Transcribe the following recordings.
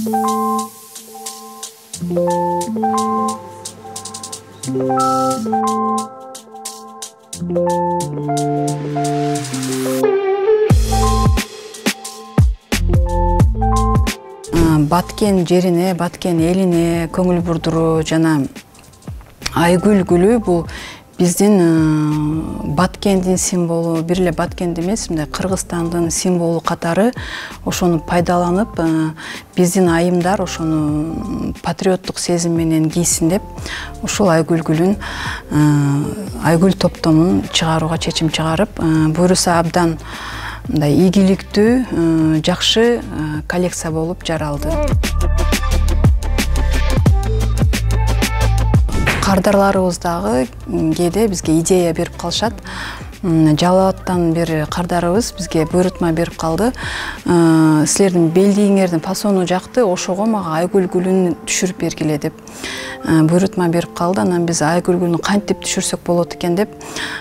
Баткен жерине, Баткен элине көңүл бурдуруу жана Айгүл гүлү бул биздин Баткендин символу, бир эле Баткенди эмес, мындай Кыргызстандын символу катары ошону пайдаланып, биздин айымдар ошону патриоттук сезим менен кийсин деп, ушул Айгүл гүлүн, Айгүл топтомун чыгарууга чечим чыгарып, буюрса абдан мындай ийгиликтүү, жакшы коллекция болуп жаралды. Кардарларыбыз дагы кээде бизге идея берип калышат. Жалал абадтан бери кардарыбыз бизге буйрутма берип калды. Силердин белдигиңердин фасону жакты, ошого мага Айгүл гүлүн түшүрүп бергиле деп буйрутма берип калды. Анан биз Айгүл гүлүн кантип түшүрсөк болот экен деп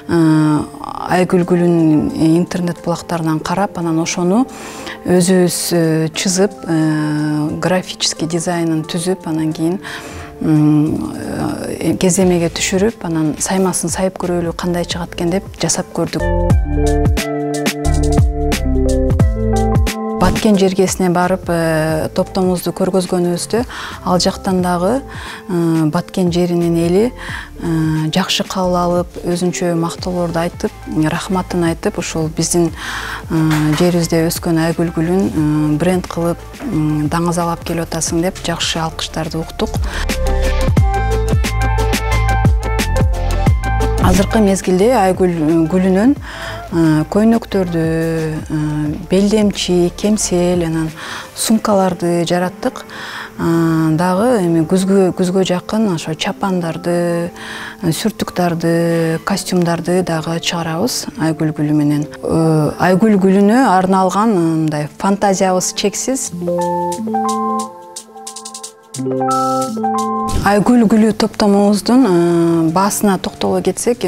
Айгүл гүлүн интернет булактарынан карап, анан ошону өзүбүз чызып, графический дизайнын түзүп, анан кийин кеземеге түшүрүп, анан саймасын сайып көрөлү, кандай чыгат экен деп жасап көрдүк. Баткен жергесине барып топтомубузду көргөзгөнүбүздө, ал жактан дагы Баткен жеринин эли жакшы кабыл алып, өзүнчө мактоолорду айтып, рахматын айтып, ушул биздин жерибизде өскөн Айгүл гүлүн бренд кылып даңазалап келип атасың деп жакшы алкыштарды уктук. Азыркы мезгилде Айгүл гүлүнөн көйнөктөрдү, белдемчи, кемсел, анан сумкаларды жараттык. Дагы эми күзгө жакын ошо чапандарды, сүртүктарды, костюмдарды дагы чыгарабыз Айгүл гүлү менен. Айгүл гүлүнө арналган мындай фантазиябыз чексиз. Айгүл гүлү топтомубуздун баасына токтоло кетсек,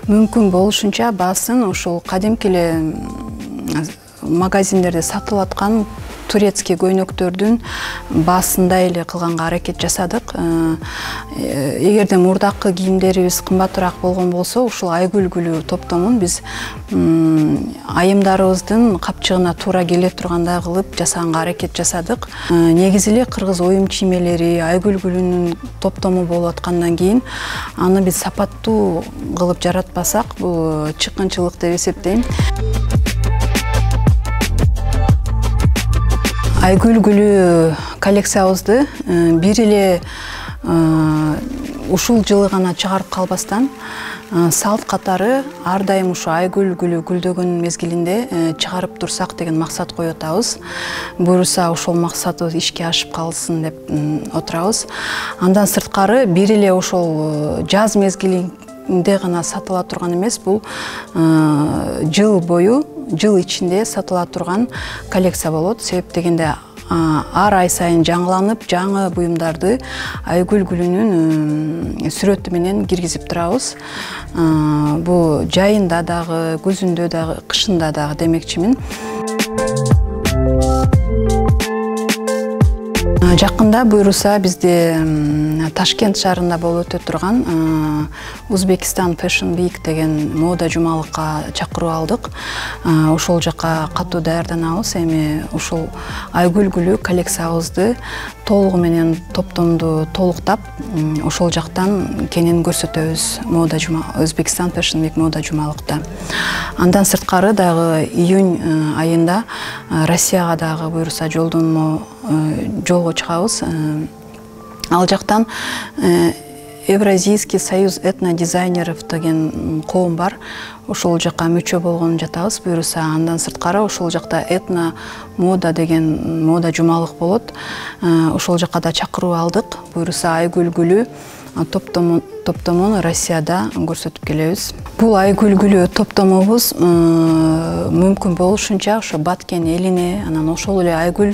мүмкүн болушунча баасын ушул кадимки эле магазиндерде сатылып аткан турецкий көйнөктөрдүн баасындай эле кылганга аракет жасадык. Эгерде мурдакы кийимдерибиз кымбатыраак болгон болсо, ушул Айгүл гүлү топтомун биз айымдарыбыздын капчыгына туура келе тургандай кылып жасаганга аракет жасадык. Негизи эле кыргыз оюм чиймелери Айгүл гүлүнүн топтому болуп аткандан кийин аны биз сапаттуу кылып жаратпасак, бул чыккынчылык деп эсептейм. Айгүл гүлү коллекциябызды бир эле ушул жылы гана чыгарып калбастан, салт катары ар дайым ушу Айгүл гүлү гүлдөгөн мезгилинде чыгарып турсак деген максат коюп атабыз. Буюрса ошол максатыбыз ишке ашып калсын деп отурабыз. Андан сырткары бир эле ошол жаз мезгилинде гана сатыла турган эмес, бул жыл бою, жыл ичинде сатыла турган коллекция болот. Себеп дегенде ар ай сайын жаңыланып, жаңы буюмдарды Айгүл гүлүнүн сүрөтү менен киргизип турабыз. Бул жайында дагы, күзүндө дагы, кышында дагы демекчимин. Жакында буюрса бизде Ташкент шаарында болуп өтө турган Uzbekistan Fashion Week деген мода жумалыкка чакыруу алдык. Ошол жака катуу даярданабыз. Эми ушул Айгүл гүлү коллекциябызды толугу менен топтомду толуктап, ошол жактан кенен көрсөтөбүз мода Uzbekistan Fashion Week мода жумалыкта. Андан сырткары дагы июнь айында Россияга дагы буюрса жолго чыгабыз. Ал жактан Евразийский союз этнодизайнеров деген коом бар. Ошол жака мүчө болгон жатабыз. Буюрса андан сырткары ошол жакта этно мода деген мода жумалык болот. Ошол жака да чакыруу алдык. Буюрса Айгүл гүлү топтомону Россияда көрсөтүп келебиз. Бул айгүл гүлү топтомобуз мүмкүн болушунча ошо Баткен элине, анан ошол эле айгүл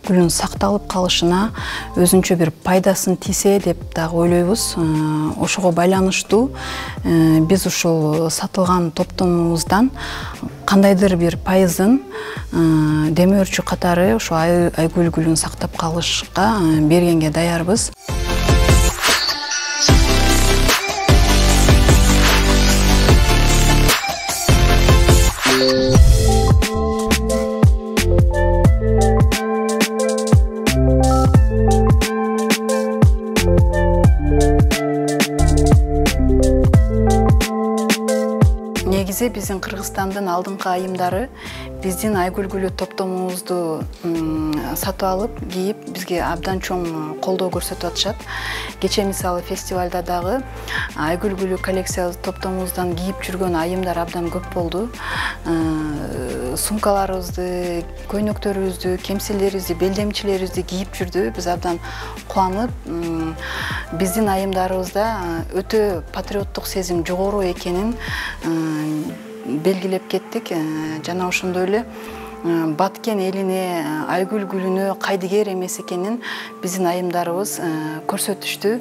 гүлүнүн сакталып калышына өзүнчө бир пайдасын тийсе деп дагы ойлойбуз. Ошого байланыштуу биз ушул сатылган топтомубуздан кандайдыр бир пайызын демөөрчү катары ошо айгүл гүлүн сактап калышка бергенге даярбыз. Негизи биздин Кыргызстандын алдыңкы айымдары биздин айгүл гүлү топтомубузду сатып алып, кийип, бизге абдан чоң колдоо көрсөтүп атышат. Кече мисалы фестивалда дагы айгүл гүлү коллекция топтомубуздан кийип жүргөн айымдар абдан көп болду. Сумкаларыбызды, көйнөктөрүбүздү, кемселерибизди, белдемчилерибизди кийип жүрдү. Биз абдан кубанып, биздин айымдарыбызда өтө патриоттук сезим жогору экенин белгилеп кеттик. Жана ошондой эле Баткен элине айгүл гүлүнө кайдыгер эмес экенин биздин айымдарыбыз көрсөтүштү.